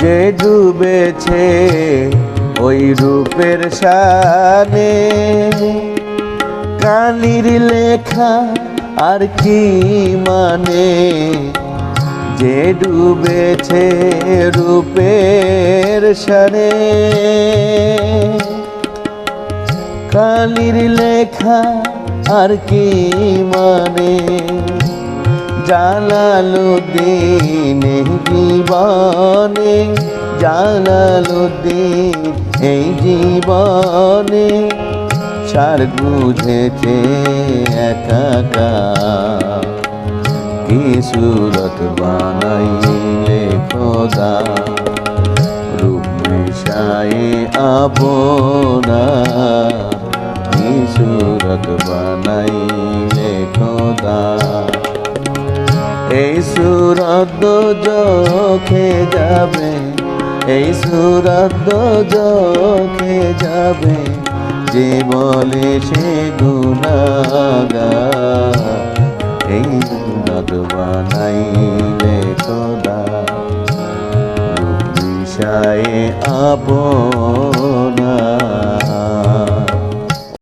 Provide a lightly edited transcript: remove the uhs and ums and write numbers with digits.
যে ডুবেছে ওই রূপের শানে, কালির লেখা আর কি মানে, যে ডুবেছে রূপের শানে। কালির লেখা আর কি মানে, জালালুদ্দিন এই জীবনে, জালালুদ্দিন এই জীবনে সার বুঝেছে একাকার। কি সুরত বানাইলে খোদা, রূপ মিশায়ে আপনা, কি সুরত বানাইলে খোদা। এই সুরত চোখে যাবে, এই সুরত চোখে যাবে, যে বলে সে গুনাহগার। এই সুরত বানাইলে খোদা, রূপ মিশায়ে আপনা।